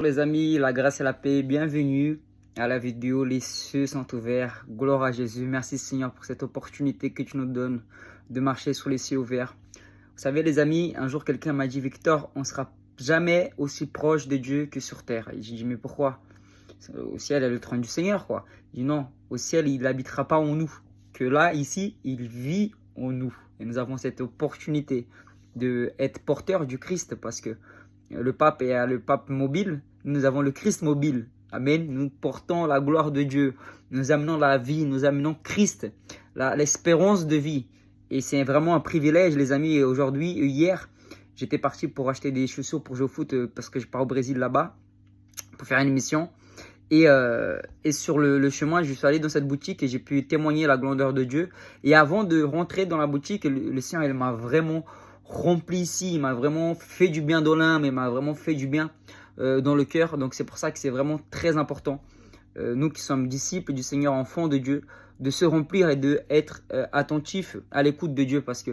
Bonjour les amis, la grâce et la paix, bienvenue à la vidéo Les cieux sont ouverts, gloire à Jésus. Merci Seigneur pour cette opportunité que tu nous donnes de marcher sous les cieux ouverts. Vous savez les amis, un jour quelqu'un m'a dit: Victor, on ne sera jamais aussi proche de Dieu que sur terre. Et j'ai dit: mais pourquoi? Au ciel il y a le trône du Seigneur quoi. Il dit non, au ciel il n'habitera pas en nous, que là ici il vit en nous. Et nous avons cette opportunité d'être porteurs du Christ, parce que le pape est le pape mobile, nous avons le Christ mobile. Amen. Nous portons la gloire de Dieu, nous amenons la vie, nous amenons Christ, l'espérance de vie. Et c'est vraiment un privilège les amis. Aujourd'hui, hier, j'étais parti pour acheter des chaussures pour jouer au foot, parce que je pars au Brésil là-bas pour faire une émission. Et sur le chemin, je suis allé dans cette boutique et j'ai pu témoigner la grandeur de Dieu. Et avant de rentrer dans la boutique, le Seigneur il m'a vraiment rempli ici, il m'a vraiment fait du bien dans l'âme, il m'a vraiment fait du bien dans le cœur. Donc c'est pour ça que c'est vraiment très important, nous qui sommes disciples du Seigneur, enfants de Dieu, de se remplir et d'être attentifs à l'écoute de Dieu, parce que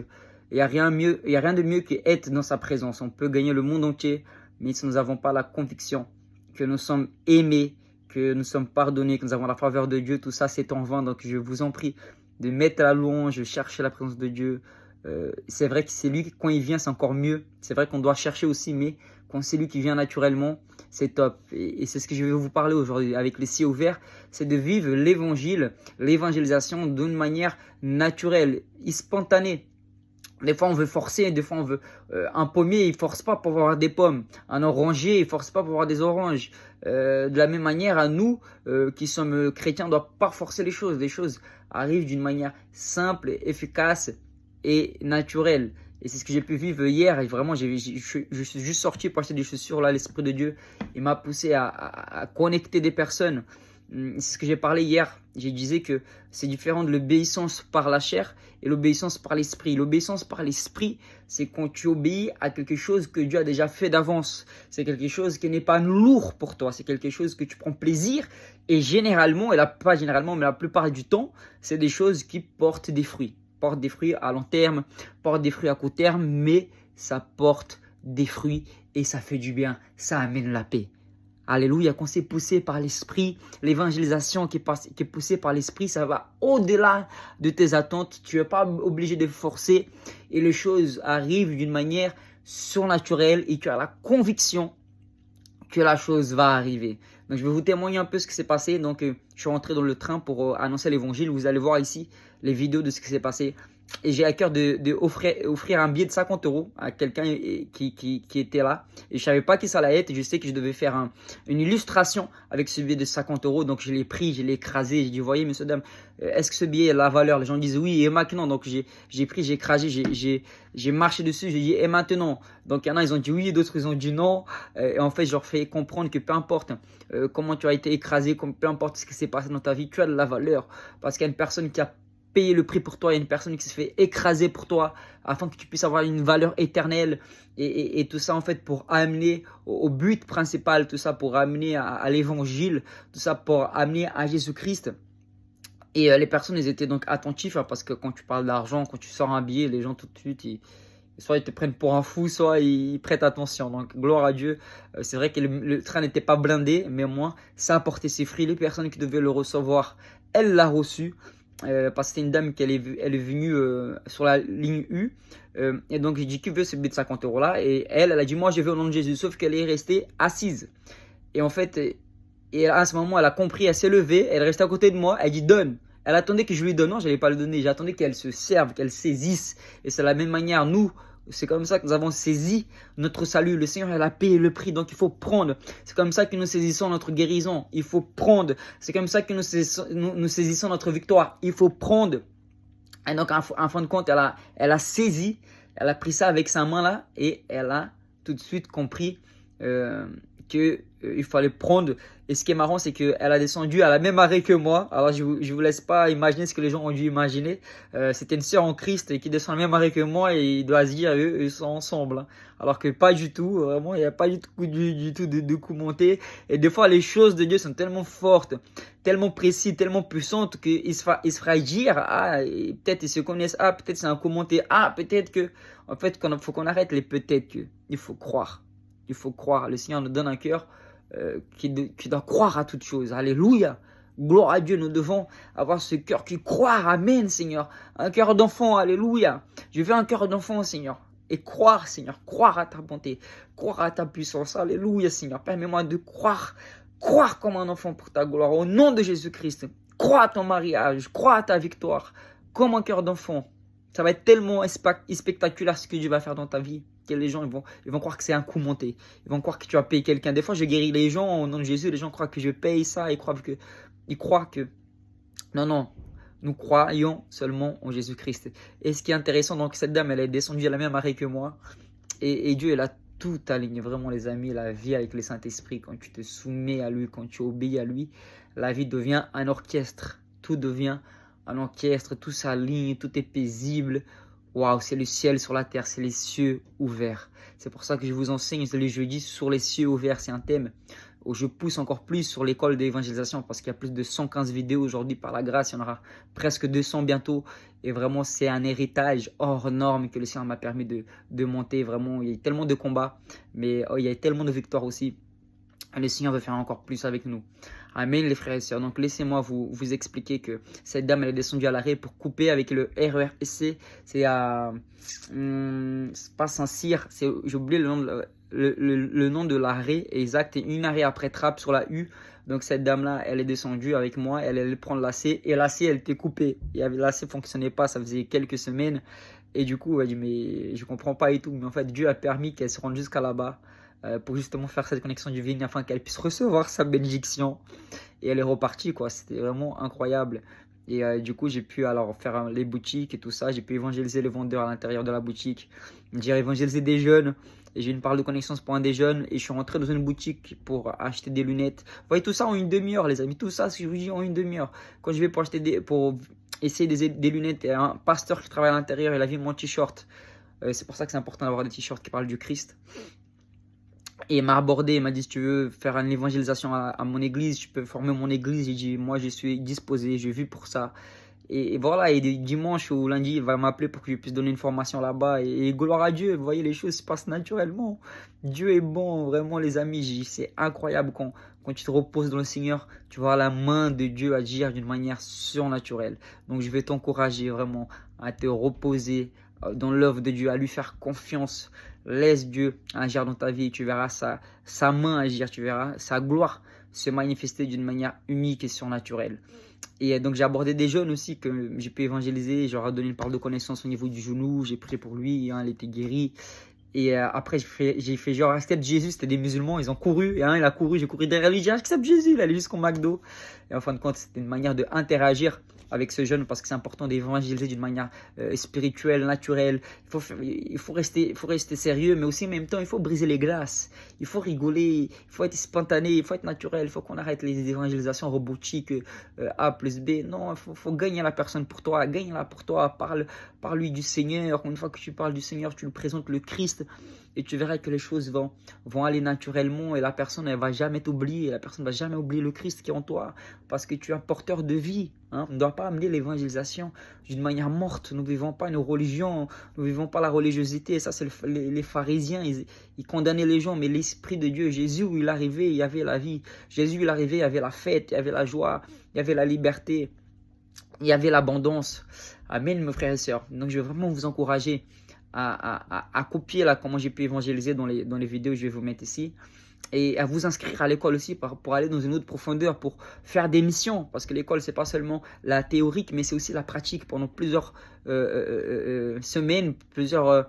il n'y a rien de mieux qu'être dans sa présence. On peut gagner le monde entier, mais si nous n'avons pas la conviction que nous sommes aimés, que nous sommes pardonnés, que nous avons la faveur de Dieu, tout ça c'est en vain. Donc je vous en prie de mettre la louange, chercher la présence de Dieu. C'est vrai que c'est lui, quand il vient c'est encore mieux. C'est vrai qu'on doit chercher aussi, mais quand c'est lui qui vient naturellement, c'est top. Et c'est ce que je vais vous parler aujourd'hui avec les cieux ouverts, c'est de vivre l'évangile, l'évangélisation d'une manière naturelle, spontanée. Des fois on veut forcer, des fois on veut un pommier il force pas pour avoir des pommes, un oranger il force pas pour avoir des oranges. De la même manière, à nous qui sommes chrétiens, on ne doit pas forcer les choses. Les choses arrivent d'une manière simple, efficace et naturelle. Et c'est ce que j'ai pu vivre hier. Et vraiment, je suis juste sorti pour acheter des chaussures. Là, l'Esprit de Dieu, il m'a poussé à connecter des personnes. C'est ce que j'ai parlé hier. Je disais que c'est différent de l'obéissance par la chair et l'obéissance par l'esprit. L'obéissance par l'esprit, c'est quand tu obéis à quelque chose que Dieu a déjà fait d'avance. C'est quelque chose qui n'est pas lourd pour toi. C'est quelque chose que tu prends plaisir. Et généralement, pas généralement, mais la plupart du temps, c'est des choses qui portent des fruits. Portent des fruits à long terme, portent des fruits à court terme, mais ça porte des fruits et ça fait du bien. Ça amène la paix. Alléluia, quand c'est poussé par l'esprit, l'évangélisation qui est poussée par l'esprit, ça va au-delà de tes attentes. Tu n'es pas obligé de forcer et les choses arrivent d'une manière surnaturelle et tu as la conviction que la chose va arriver. Donc je vais vous témoigner un peu ce qui s'est passé. Donc je suis rentré dans le train pour annoncer l'évangile. Vous allez voir ici les vidéos de ce qui s'est passé. Et j'ai à cœur offrir un billet de 50 € à quelqu'un qui était là. Et je ne savais pas qui ça allait être. Je sais que je devais faire une illustration avec ce billet de 50 €. Donc je l'ai pris, je l'ai écrasé. J'ai dit: voyez monsieur, dame, est-ce que ce billet a la valeur? Les gens disent oui et maintenant. Donc j'ai pris, j'ai écrasé, j'ai marché dessus. J'ai dit et maintenant. Donc il y en a, ils ont dit oui, d'autres ils ont dit non. Et en fait je leur fais comprendre que peu importe comment tu as été écrasé, peu importe ce qui s'est passé dans ta vie, tu as de la valeur. Parce qu'il y a une personne qui a payer le prix pour toi, il y a une personne qui se fait écraser pour toi afin que tu puisses avoir une valeur éternelle et tout ça en fait pour amener au but principal, tout ça pour amener à l'évangile, tout ça pour amener à Jésus-Christ. Et les personnes elles étaient donc attentifs, parce que quand tu parles d'argent, quand tu sors un billet, les gens tout de suite soit ils te prennent pour un fou, soit ils prêtent attention. Donc gloire à Dieu. C'est vrai que le train n'était pas blindé, mais au moins ça a porté ses fruits. Les personnes qui devaient le recevoir, elle l'a reçu. Parce que c'était une dame elle est venue sur la ligne U. Et donc j'ai dit: qui veut ce billet de 50 € là? Et elle a dit: moi je veux au nom de Jésus. Sauf qu'elle est restée assise. Et en fait, et à ce moment elle a compris, elle s'est levée, elle restait à côté de moi, elle dit: donne. Elle attendait que je lui donne. Non, je n'allais pas le donner, j'attendais qu'elle se serve, qu'elle saisisse. Et c'est de la même manière, nous, c'est comme ça que nous avons saisi notre salut. Le Seigneur, il a payé le prix, donc il faut prendre. C'est comme ça que nous saisissons notre guérison. Il faut prendre. C'est comme ça que nous saisissons notre victoire. Il faut prendre. Et donc, en fin de compte, elle a saisi, elle a pris ça avec sa main là et elle a tout de suite compris qu'il fallait prendre. Et ce qui est marrant, c'est qu'elle a descendu à la même arrêt que moi. Alors je vous laisse pas imaginer ce que les gens ont dû imaginer. C'était une sœur en Christ qui descend à la même arrêt que moi et il doit se dire eux ils sont ensemble. Alors que pas du tout, vraiment il n'y a pas du tout de coup monté. Et des fois les choses de Dieu sont tellement fortes, tellement précises, tellement puissantes qu'il se fera dire peut-être ils se connaissent, peut-être c'est un coup monté, peut-être que en fait faut qu'on arrête les peut-être que. Il faut croire. Il faut croire. Le Seigneur nous donne un cœur qui doit croire à toutes choses. Alléluia. Gloire à Dieu, nous devons avoir ce cœur qui croit. Amen, Seigneur. Un cœur d'enfant, alléluia. Je veux un cœur d'enfant, Seigneur. Et croire, Seigneur, croire à ta bonté, croire à ta puissance. Alléluia, Seigneur. Permets-moi de croire comme un enfant pour ta gloire. Au nom de Jésus-Christ, crois à ton mariage, crois à ta victoire, comme un cœur d'enfant. Ça va être tellement spectaculaire ce que Dieu va faire dans ta vie, que les gens ils vont croire que c'est un coup monté. Ils vont croire que tu as payé quelqu'un. Des fois, je guéris les gens au nom de Jésus. Les gens croient que je paye ça. Ils croient que... Non. Nous croyons seulement en Jésus-Christ. Et ce qui est intéressant, donc cette dame, elle est descendue à la même marée que moi. Et Dieu, elle a tout aligné. Vraiment, les amis, la vie avec le Saint-Esprit, quand tu te soumets à lui, quand tu obéis à lui, la vie devient un orchestre. Tout devient un orchestre, tout s'aligne, tout est paisible. Waouh, c'est le ciel sur la terre, c'est les cieux ouverts. C'est pour ça que je vous enseigne les jeudis sur les cieux ouverts. C'est un thème où je pousse encore plus sur l'école d'évangélisation parce qu'il y a plus de 115 vidéos aujourd'hui par la grâce. Il y en aura presque 200 bientôt. Et vraiment, c'est un héritage hors norme que le Seigneur m'a permis de monter. Vraiment, il y a eu tellement de combats, mais il y a eu tellement de victoires aussi. Et le Seigneur veut faire encore plus avec nous. Amen, les frères et sœurs. Donc, laissez-moi vous expliquer que cette dame, elle est descendue à l'arrêt pour couper avec le RERC. C'est à... c'est pas Saint-Cyr. J'ai oublié le nom de l'arrêt exact. Et une arrêt après trappe sur la U. Donc, cette dame-là, elle est descendue avec moi. Elle allait prendre l'AC. Et l'AC, elle était coupée. Et l'AC ne fonctionnait pas. Ça faisait quelques semaines. Et du coup, elle dit, mais je comprends pas et tout. Mais en fait, Dieu a permis qu'elle se rende jusqu'à là-bas. Pour justement faire cette connexion divine afin qu'elle puisse recevoir sa bénédiction. Et elle est repartie, quoi. C'était vraiment incroyable. Et du coup, j'ai pu alors faire les boutiques et tout ça. J'ai pu évangéliser les vendeurs à l'intérieur de la boutique. J'ai évangélisé des jeunes. Et j'ai une parole de connaissance pour un des jeunes. Et je suis rentré dans une boutique pour acheter des lunettes. Vous voyez, tout ça en une demi-heure, les amis. Tout ça, si je vous dis en une demi-heure. Quand je vais pour acheter pour essayer des lunettes, et un pasteur qui travaille à l'intérieur, il a vu mon t-shirt. C'est pour ça que c'est important d'avoir des t-shirts qui parlent du Christ. Et il m'a abordé, il m'a dit, si tu veux faire une évangélisation à mon église, tu peux former mon église. J'ai dit, moi je suis disposé, je vis pour ça. Et voilà, et dimanche ou lundi, il va m'appeler pour que je puisse donner une formation là-bas. Et gloire à Dieu, vous voyez, les choses se passent naturellement. Dieu est bon, vraiment les amis, c'est incroyable quand tu te reposes dans le Seigneur, tu vois la main de Dieu agir d'une manière surnaturelle. Donc je vais t'encourager vraiment à te reposer dans l'œuvre de Dieu, à lui faire confiance. Laisse Dieu agir dans ta vie et tu verras sa main agir, tu verras sa gloire se manifester d'une manière unique et surnaturelle. Et donc j'ai abordé des jeunes aussi que j'ai pu évangéliser, je leur ai donné une parole de connaissance au niveau du genou, j'ai prié pour lui, il était guéri. Et après j'ai fait genre accepte Jésus, c'était des musulmans, ils ont couru, et il a couru, j'ai couru derrière lui, j'ai accepte Jésus, il allait jusqu'au McDo. Et en fin de compte, c'était une manière d'interagir avec ce jeune parce que c'est important d'évangéliser d'une manière spirituelle, naturelle. Il faut rester sérieux, mais aussi en même temps, il faut briser les glaces. Il faut rigoler, il faut être spontané, il faut être naturel. Il faut qu'on arrête les évangélisations robotiques A plus B. Non, il faut gagner la personne pour toi, gagne-la pour toi. Parle-lui du Seigneur. Une fois que tu parles du Seigneur, tu lui présentes le Christ. Et tu verras que les choses vont aller naturellement et la personne, elle va jamais t'oublier. La personne ne va jamais oublier le Christ qui est en toi parce que tu es un porteur de vie. On ne doit pas amener l'évangélisation d'une manière morte. Nous ne vivons pas une religion, nous ne vivons pas la religiosité. Ça, c'est les pharisiens, ils condamnaient les gens. Mais l'Esprit de Dieu, Jésus, où il arrivait, il y avait la vie. Jésus, il arrivait, il y avait la fête, il y avait la joie, il y avait la liberté, il y avait l'abondance. Amen, mes frères et sœurs. Donc, je vais vraiment vous encourager à copier là comment j'ai pu évangéliser dans les vidéos que je vais vous mettre ici et à vous inscrire à l'école aussi pour aller dans une autre profondeur, pour faire des missions parce que l'école c'est pas seulement la théorique mais c'est aussi la pratique. Pendant plusieurs semaines, plusieurs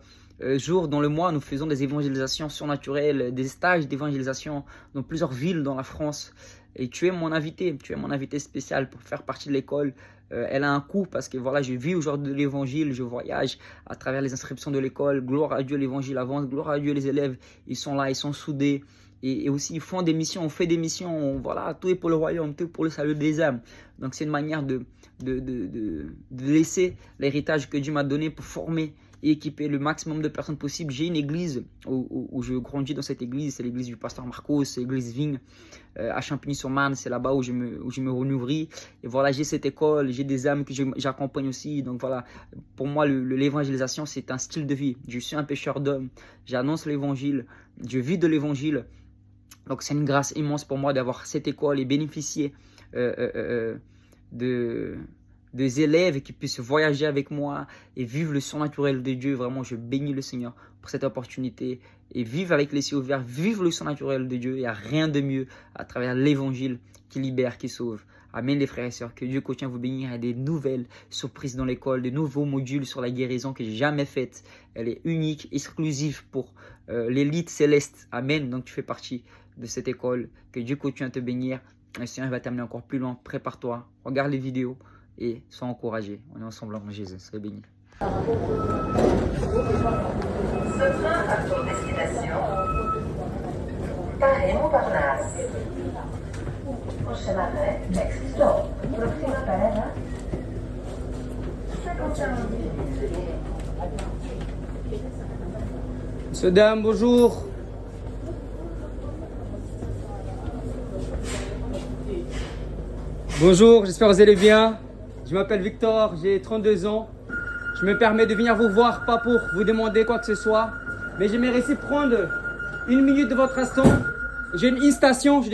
jours dans le mois, nous faisons des évangélisations surnaturelles, des stages d'évangélisation dans plusieurs villes dans la France. Et tu es mon invité spécial pour faire partie de l'école. Elle a un coût parce que voilà, je vis aujourd'hui de l'évangile, je voyage à travers les inscriptions de l'école. Gloire à Dieu, l'évangile avance. Gloire à Dieu, les élèves, ils sont là, ils sont soudés. Et aussi, ils font des missions, on fait des missions. Voilà, tout est pour le royaume, tout est pour le salut des âmes. Donc, c'est une manière de laisser l'héritage que Dieu m'a donné pour former et équiper le maximum de personnes possible. J'ai une église où je grandis dans cette église, c'est l'église du pasteur Marcos, c'est l'église Vigne à Champigny-sur-Marne, c'est là-bas où je me renouvelle. Et voilà, j'ai cette école, j'ai des âmes que j'accompagne aussi. Donc voilà, pour moi, l'évangélisation, c'est un style de vie. Je suis un pécheur d'hommes, j'annonce l'évangile, je vis de l'évangile. Donc c'est une grâce immense pour moi d'avoir cette école et bénéficier des élèves qui puissent voyager avec moi et vivre le surnaturel de Dieu. Vraiment, je bénis le Seigneur pour cette opportunité et vivre avec les yeux ouverts, vivre le surnaturel de Dieu. Il n'y a rien de mieux à travers l'évangile qui libère, qui sauve. Amen les frères et sœurs, que Dieu continue à vous bénir. Il y a des nouvelles surprises dans l'école, des nouveaux modules sur la guérison que j'ai jamais faites. Elle est unique, exclusive pour l'élite céleste. Amen, donc tu fais partie de cette école. Que Dieu continue à te bénir. Le Seigneur va t'amener encore plus loin. Prépare-toi, regarde les vidéos et sois encouragé. On est ensemble en Jésus. Soyez bénis. Ce train a pour destination Paris-Montparnasse. Prochain arrêt, next stop. Próxima parada, 51 Monsieur, dame, bonjour. Bonjour, j'espère que vous allez bien. Je m'appelle Victor, j'ai 32 ans. Je me permets de venir vous voir, pas pour vous demander quoi que ce soit, mais j'aimerais essayer de prendre 1 minute de votre instant. J'ai une station, je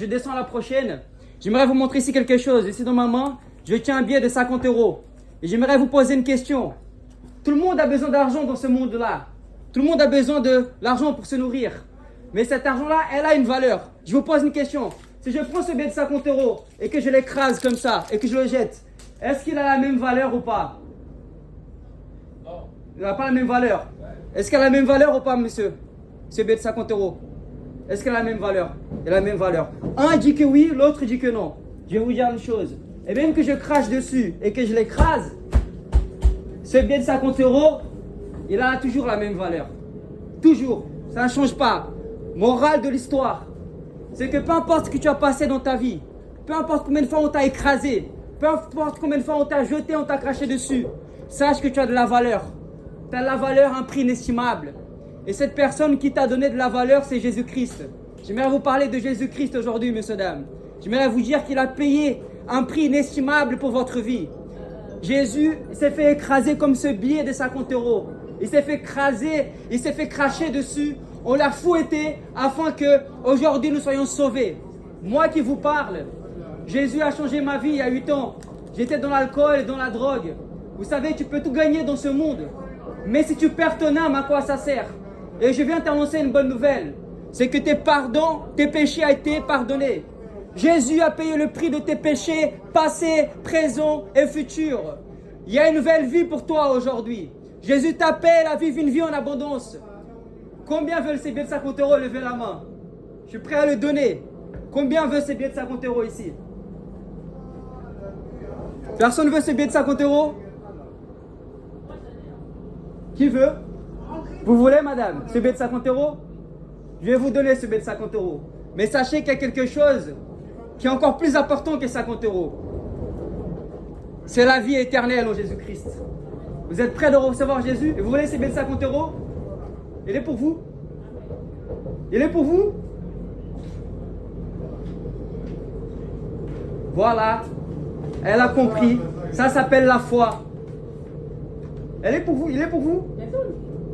descends à la prochaine. J'aimerais vous montrer ici quelque chose. Ici dans ma main, je tiens un billet de 50 €. Et j'aimerais vous poser une question. Tout le monde a besoin d'argent dans ce monde-là. Tout le monde a besoin de l'argent pour se nourrir. Mais cet argent-là, elle a une valeur. Je vous pose une question. Si je prends ce billet de 50 € et que je l'écrase comme ça et que je le jette, est-ce qu'il a la même valeur ou pas? Non. Il n'a pas la même valeur. Est-ce qu'elle a la même valeur ou pas, monsieur? Ce billet de 50 €. Est-ce qu'elle a la même valeur? Elle a la même valeur. Un dit que oui, l'autre dit que non. Je vais vous dire une chose. Et même que je crache dessus et que je l'écrase, ce billet de 50 €, il a toujours la même valeur. Toujours. Ça ne change pas. Morale de l'histoire, c'est que peu importe ce que tu as passé dans ta vie, peu importe combien de fois on t'a écrasé, peu importe combien de fois on t'a jeté, on t'a craché dessus, sache que tu as de la valeur. Tu as de la valeur, un prix inestimable. Et cette personne qui t'a donné de la valeur, c'est Jésus-Christ. J'aimerais vous parler de Jésus-Christ aujourd'hui, messieurs, dames. J'aimerais vous dire qu'il a payé un prix inestimable pour votre vie. Jésus s'est fait écraser comme ce billet de 50 €. Il s'est fait écraser, il s'est fait cracher dessus. On l'a fouetté afin que aujourd'hui nous soyons sauvés. Moi qui vous parle, Jésus a changé ma vie il y a 8 ans. J'étais dans l'alcool et dans la drogue. Vous savez, tu peux tout gagner dans ce monde. Mais si tu perds ton âme, à quoi ça sert? Et je viens t'annoncer une bonne nouvelle. C'est que tes péchés ont été pardonnés. Jésus a payé le prix de tes péchés passés, présents et futurs. Il y a une nouvelle vie pour toi aujourd'hui. Jésus t'appelle à vivre une vie en abondance. Combien veulent ces billets de 50 €? Levez la main. Je suis prêt à le donner. Combien veut ces billets de 50 € ici? Personne ne veut ces billets de 50 €? Qui veut? Vous voulez, madame, ce billet de 50 €? Je vais vous donner ce billet de 50 €. Mais sachez qu'il y a quelque chose qui est encore plus important que 50 €. C'est la vie éternelle en Jésus-Christ. Vous êtes prêts de recevoir Jésus? Et vous voulez ce billet de 50 €? Il est pour vous? Il est pour vous? Voilà. Elle a compris. Ça s'appelle la foi. Elle est pour vous. Il est pour vous?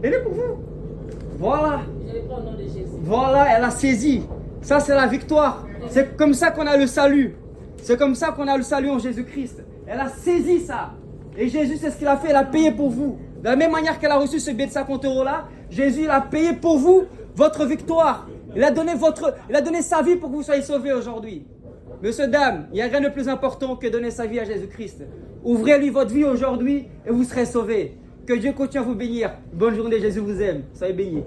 Il est pour vous. Voilà. Voilà, elle a saisi. Ça, c'est la victoire. C'est comme ça qu'on a le salut. C'est comme ça qu'on a le salut en Jésus-Christ. Elle a saisi ça. Et Jésus, c'est ce qu'il a fait. Il a payé pour vous. De la même manière qu'elle a reçu ce billet de 50 € là, Jésus, il a payé pour vous votre victoire. Il a donné sa vie pour que vous soyez sauvés aujourd'hui. Monsieur, dame, il n'y a rien de plus important que donner sa vie à Jésus-Christ. Ouvrez-lui votre vie aujourd'hui et vous serez sauvés. Que Dieu continue à vous bénir. Bonne journée, Jésus vous aime. Soyez bénis.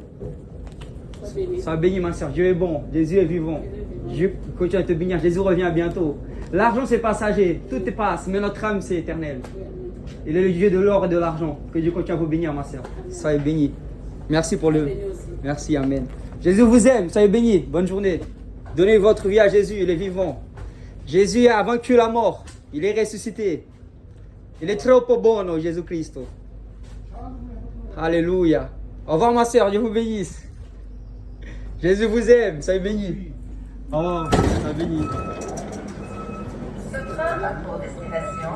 Soyez bénis, ma soeur. Dieu est bon. Jésus est vivant. Dieu continue à te bénir. Jésus revient bientôt. L'argent, c'est passager. Tout passe. Mais notre âme, c'est éternel. Il est le Dieu de l'or et de l'argent. Que Dieu continue à vous bénir, ma soeur. Soyez bénis. Merci pour le... Merci, amen. Jésus vous aime. Soyez bénis. Bonne journée. Donnez votre vie à Jésus. Il est vivant. Jésus a vaincu la mort. Il est ressuscité. Il est trop bon, Jésus-Christ. Alléluia. Au revoir, ma soeur. Dieu vous bénisse. Jésus vous aime. Soyez bénis. Oh, soyez bénis. Ce train a pour destination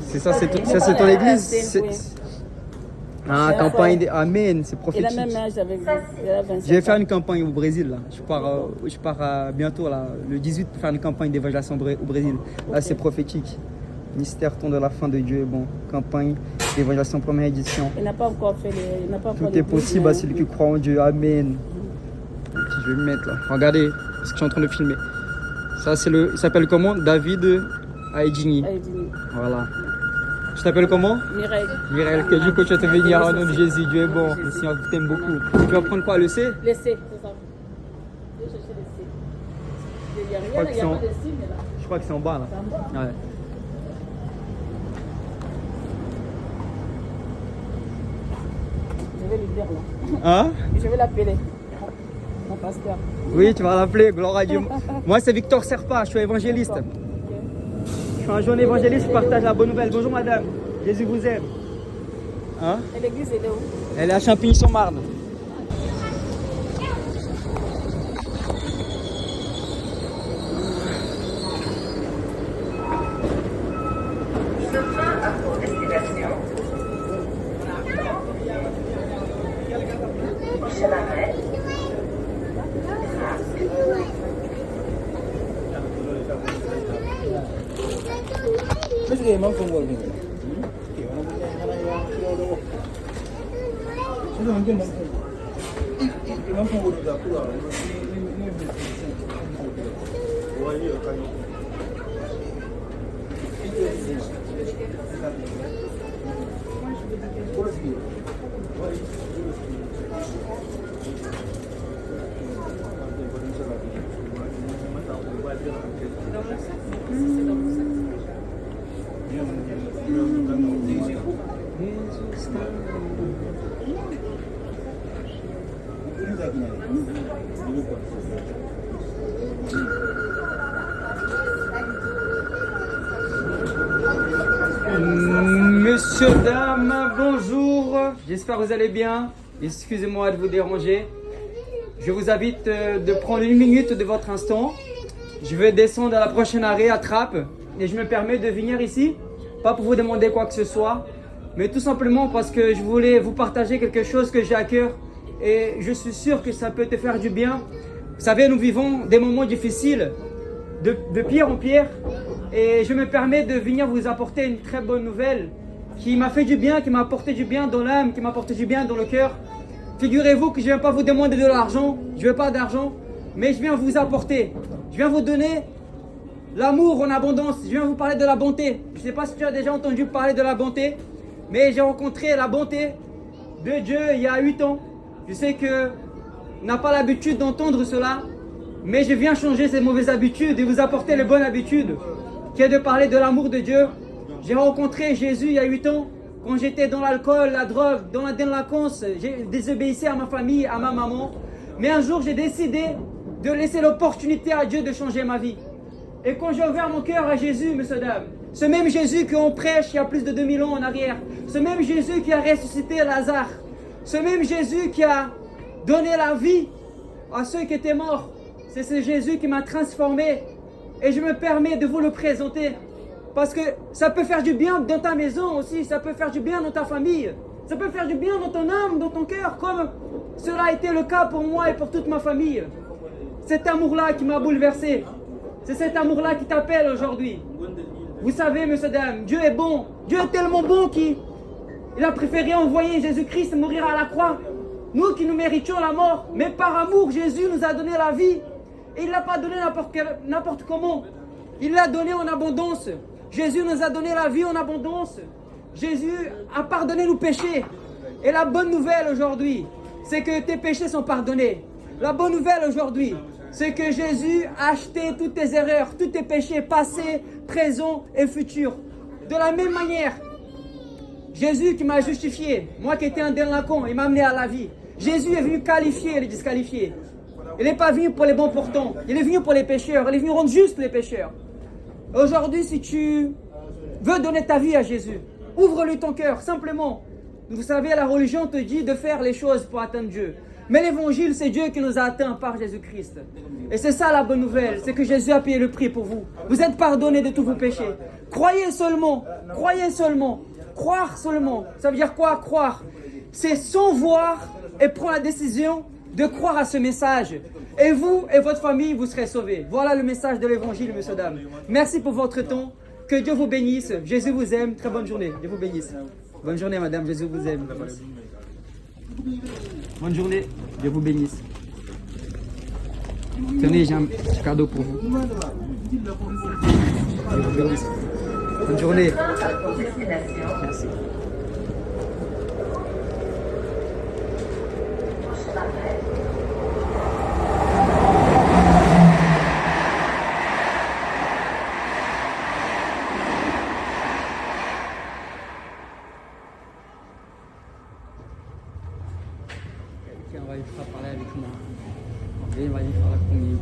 C'est ça, c'est ton église. Ah, Et campagne. après, Amen, c'est il a prophétique. même âge avec vous. Il a 27 Je vais ans. faire une campagne au Brésil. Là. Je pars bientôt, là, le 18, pour faire une campagne d'évangélisation au Brésil. Là, c'est prophétique. Mystère temps de la fin de Dieu est bon. Campagne d'évangélisation première édition. Il n'a pas encore fait les. Il n'a pas encore Tout est possible à celui qui croit en Dieu. Amen. Je vais me mettre là. Regardez ce que je suis en train de filmer. Ça, c'est il s'appelle comment? David Aïdjini. Voilà. Tu t'appelles comment? Mireille. Mireille, que Dieu continue à te bénir au nom de Jésus. Dieu est bon. Le Seigneur t'aime beaucoup. Tu vas prendre quoi, le C? Le C, c'est ça. Je vais chercher le C. Il n'y a rien, il n'y a pas de C, mais là. Je crois que c'est en bas là. C'est en bas. Ouais. Je vais lui dire là. Hein? Je vais l'appeler. Mon pasteur. Oui, tu vas l'appeler, gloire à Dieu. Moi, c'est Victor Serpa, je suis évangéliste. Ok. Je suis un jeune évangéliste, je partage la bonne nouvelle. Bonjour madame, Jésus vous aime. Hein? Et l'église, elle est où? Elle est à Champigny-sur-Marne. Ce train a pour destination Chemarret, Monsieur, dame, bonjour. J'espère que vous allez bien. Excusez-moi de vous déranger. Je vous invite de prendre une minute de votre instant. Je vais descendre à la prochaine arrêt à Trappes et je me permets de venir ici, pas pour vous demander quoi que ce soit, mais tout simplement parce que je voulais vous partager quelque chose que j'ai à cœur et je suis sûr que ça peut te faire du bien. Vous savez, nous vivons des moments difficiles, de pierre en pierre, et je me permets de venir vous apporter une très bonne nouvelle qui m'a fait du bien, qui m'a apporté du bien dans l'âme, qui m'a apporté du bien dans le cœur. Figurez-vous que je ne viens pas vous demander de l'argent, je ne veux pas d'argent, mais je viens vous apporter, je viens vous donner l'amour en abondance, je viens vous parler de la bonté. Je ne sais pas si tu as déjà entendu parler de la bonté, mais j'ai rencontré la bonté de Dieu il y a 8 ans. Je sais que on n'a pas l'habitude d'entendre cela, mais je viens changer ces mauvaises habitudes et vous apporter les bonnes habitudes, qui est de parler de l'amour de Dieu. J'ai rencontré Jésus il y a 8 ans, quand j'étais dans l'alcool, la drogue, dans la délinquance, j'ai désobéissé à ma famille, à ma maman. Mais un jour, j'ai décidé de laisser l'opportunité à Dieu de changer ma vie. Et quand j'ai ouvert mon cœur à Jésus, messieurs, dames, ce même Jésus qu'on prêche il y a plus de 2000 ans en arrière, ce même Jésus qui a ressuscité Lazare, ce même Jésus qui a donné la vie à ceux qui étaient morts, c'est ce Jésus qui m'a transformé. Et je me permets de vous le présenter. Parce que ça peut faire du bien dans ta maison aussi, ça peut faire du bien dans ta famille, ça peut faire du bien dans ton âme, dans ton cœur, comme cela a été le cas pour moi et pour toute ma famille. Cet amour-là qui m'a bouleversé, c'est cet amour-là qui t'appelle aujourd'hui. Vous savez, messieurs, dames, Dieu est bon. Dieu est tellement bon qu'il a préféré envoyer Jésus-Christ mourir à la croix. Nous qui nous méritions la mort, mais par amour, Jésus nous a donné la vie. Et il ne l'a pas donné n'importe comment. Il l'a donné en abondance. Jésus nous a donné la vie en abondance. Jésus a pardonné nos péchés. Et la bonne nouvelle aujourd'hui, c'est que tes péchés sont pardonnés. La bonne nouvelle aujourd'hui, c'est que Jésus a acheté toutes tes erreurs, tous tes péchés passés, présents et futurs. De la même manière, Jésus qui m'a justifié, moi qui étais un délinquant, il m'a amené à la vie. Jésus est venu qualifier les disqualifiés. Il n'est pas venu pour les bons portants, il est venu pour les pécheurs, il est venu rendre juste les pécheurs. Aujourd'hui, si tu veux donner ta vie à Jésus, ouvre-lui ton cœur, simplement. Vous savez, la religion te dit de faire les choses pour atteindre Dieu. Mais l'évangile, c'est Dieu qui nous a atteints par Jésus-Christ. Et c'est ça la bonne nouvelle, c'est que Jésus a payé le prix pour vous. Vous êtes pardonnés de tous vos péchés. Croyez seulement, croyez seulement, croire seulement. Ça veut dire quoi, croire? c'est sans voir et prendre la décision de croire à ce message. Et vous et votre famille, vous serez sauvés. Voilà le message de l'évangile, monsieur, dame. Merci pour votre temps. Que Dieu vous bénisse. Jésus vous aime. Très bonne journée. Dieu vous bénisse. Bonne journée, madame. Jésus vous aime. Bonne journée. Dieu vous bénisse. Tenez, j'ai un petit cadeau pour vous. Dieu vous bénisse. Bonne journée. Merci. On va lui faire parler avec moi. On va lui faire la communion.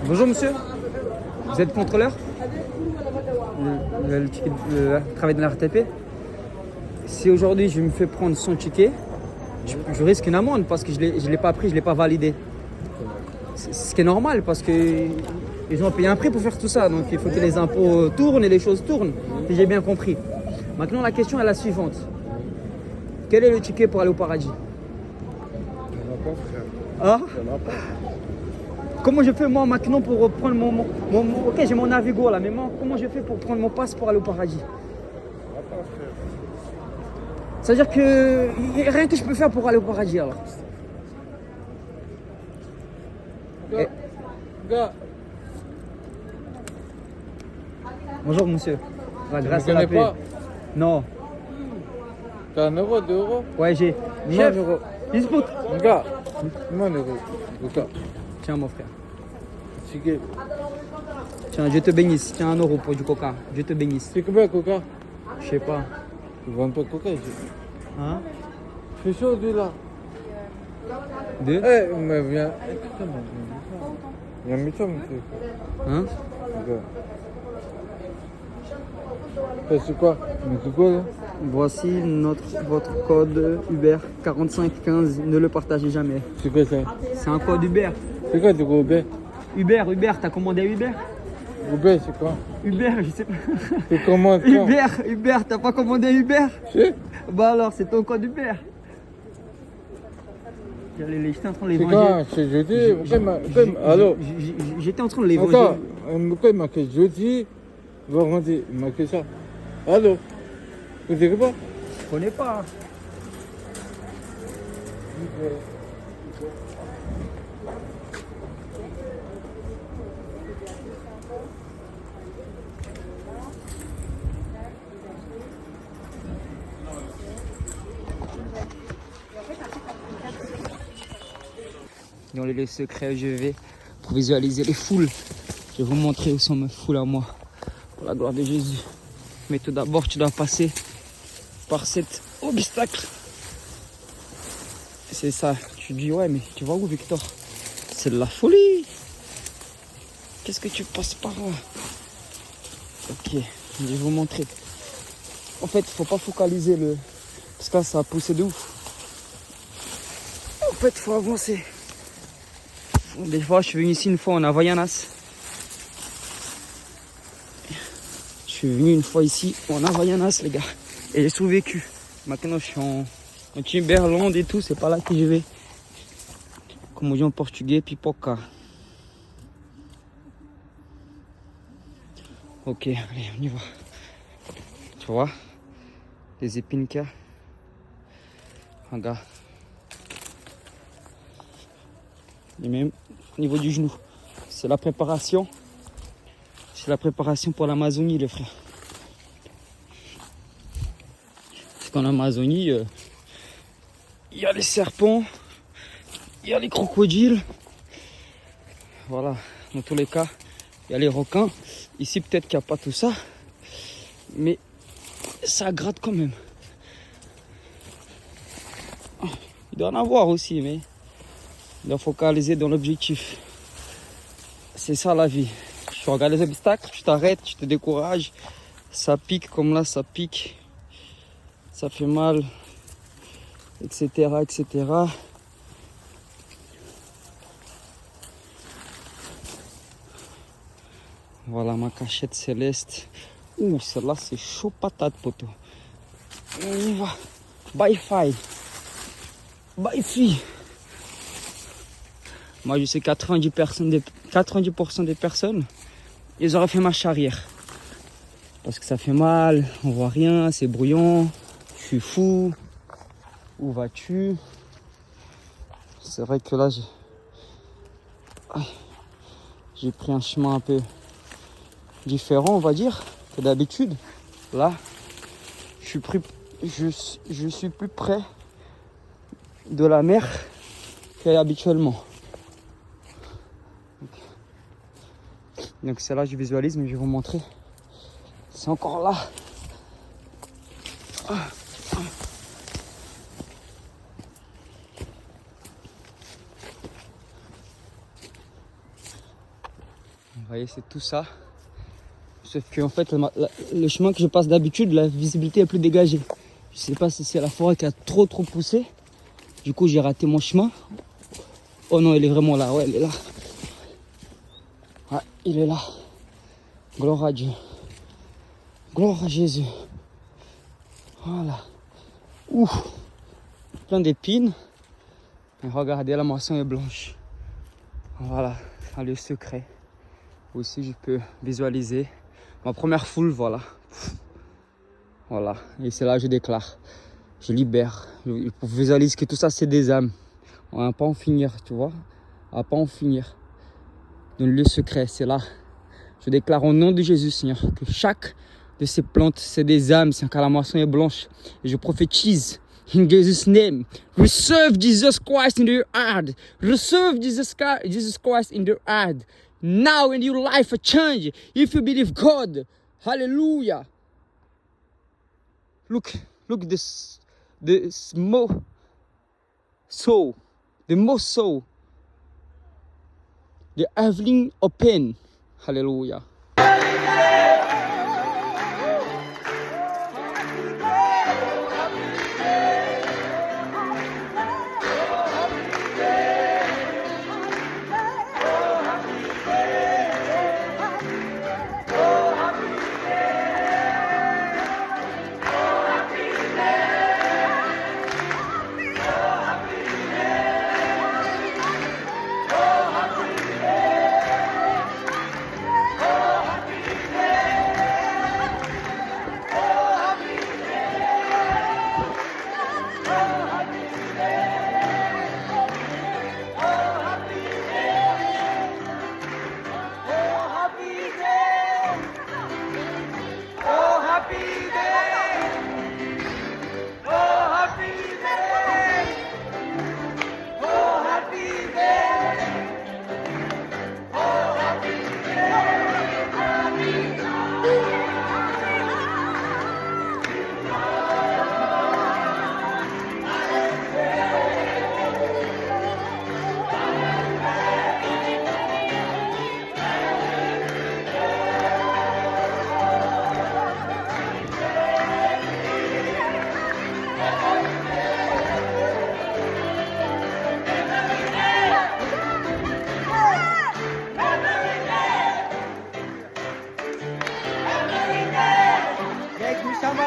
Bonjour monsieur, vous êtes contrôleur? Le travail de la RTP. Si aujourd'hui je me fais prendre son ticket, je risque une amende parce que je ne l'ai pas pris, je ne l'ai pas validé. C'est ce qui est normal parce qu'ils ont payé un prix pour faire tout ça. Donc il faut que les impôts tournent et les choses tournent, si j'ai bien compris. Maintenant la question est la suivante. Quel est le ticket pour aller au paradis? Il n'y en a pas, frère. Ah? Il n'y en a pas. Comment je fais moi maintenant pour prendre ok, j'ai mon Navigo là, mais moi, comment je fais pour prendre mon passe pour aller au paradis? C'est-à-dire que il n'y a rien que je peux faire pour aller au paradis alors. Gars. Bonjour monsieur. La grâce Tu et la connais paix. pas? Non. T'as 1 euro, 2 euros? Ouais, j'ai. Non, Chef, 1 euro. dispute. Gars, non, 1 euro. Coca. Tiens mon frère. Ticket. Tiens, Dieu te bénisse. Tiens 1 euro pour du coca. Dieu te bénisse. C'est combien, Coca? Je sais pas. Ils vendent pas de Coca ici. Hein? Je suis chaud, lui, là. 2? Eh, mais viens. Viens, mets-toi, monsieur. Hein? Gars. C'est quoi? Mais c'est quoi, là? Voici votre code Uber 4515. Ne le partagez jamais. C'est quoi, ça? C'est un code Uber. C'est quoi, du gros Uber? Uber, t'as commandé Uber? Uber, c'est quoi? Uber, je sais pas. C'est comment? Uber, t'as pas commandé Uber? C'est Bah alors, c'est ton code Uber. J'étais en train de C'est l'évangile. quoi? C'est jeudi? Allô? J'étais en train de l'évangile. Encore? Pourquoi il marqué jeudi, vendredi? Il marqué ça. Allô? Vous dites pas? Je connais pas. Dans les lieux secrets, je vais pour visualiser les foules. Je vais vous montrer où sont mes foules à moi. Pour la gloire de Jésus. Mais tout d'abord, tu dois passer par cet obstacle. C'est ça. Tu dis, ouais, mais tu vas où, Victor? C'est de la folie. Qu'est-ce que tu passes par là? Ok, je vais vous montrer. En fait, il ne faut pas focaliser le... Parce que là, ça a poussé de ouf. En fait, il faut avancer. Des fois, je suis venu ici une fois en Havaianas. Je suis venu une fois ici en Havaianas, les gars. Et j'ai survécu. Maintenant, je suis en Timberland et tout. C'est pas là que je vais. Comme on dit en portugais, pipoca. Ok, allez, on y va. Tu vois les épines qu'il y a. Regarde. Et même au niveau du genou. C'est la préparation. C'est la préparation pour l'Amazonie, les frères. Parce qu'en Amazonie, il y a les serpents, il y a les crocodiles. Voilà, dans tous les cas, il y a les requins. Ici, peut-être qu'il n'y a pas tout ça. Mais ça gratte quand même. Il doit en avoir aussi, mais dois focaliser dans l'objectif. C'est ça la vie. Tu regardes les obstacles, tu t'arrêtes, tu te décourages. Ça pique comme là, ça pique. Ça fait mal, etc., etc. Voilà ma cachette céleste. Ouh, celle-là c'est chaud patate, poteau. On y va. Bye fille. Bye fille. Moi je sais 90% des personnes, ils auraient fait marche arrière. Parce que ça fait mal, on voit rien, c'est brouillon, je suis fou. Où vas-tu? C'est vrai que là j'ai pris un chemin un peu différent, on va dire, que d'habitude. Là, je suis plus près de la mer qu'habituellement. Donc c'est là que je visualise, mais je vais vous montrer. C'est encore là. Vous voyez, c'est tout ça. Sauf que en fait, le chemin que je passe d'habitude, la visibilité est plus dégagée. Je sais pas si c'est la forêt qui a trop poussé. Du coup, j'ai raté mon chemin. Oh non, il est vraiment là. Ouais, il est là. Ouais, il est là. Gloire à Dieu. Gloire à Jésus. Voilà. Ouh. Plein d'épines. Et regardez, la moisson est blanche. Voilà, c'est le secret. Aussi, je peux visualiser ma première foule, voilà. Voilà, et c'est là que je déclare. Je libère. Je visualise que tout ça, c'est des âmes. On va pas en finir, tu vois. On va pas en finir. Donc le secret, c'est là. Je déclare au nom de Jésus, Seigneur, que chaque de ces plantes, c'est des âmes, c'est car la moisson est blanche. Et je prophétise, in Jesus' name, receive Jesus Christ in your heart. Receive Jesus Christ in your heart. Now in your life a change. If you believe God, hallelujah. Look this, the most soul, the heavenly open, hallelujah.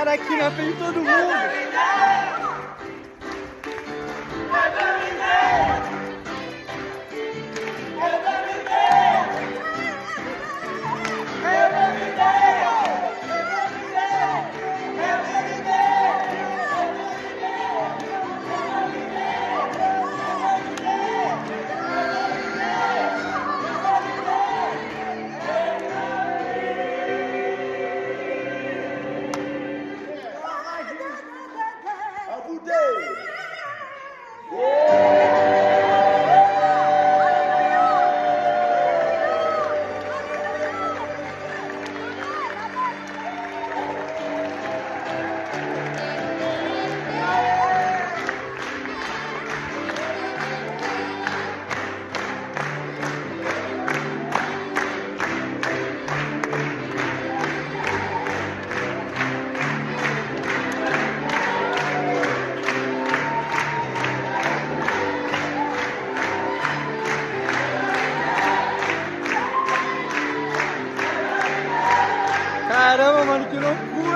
Aqui na frente de todo mundo. Yeah. Maman, quel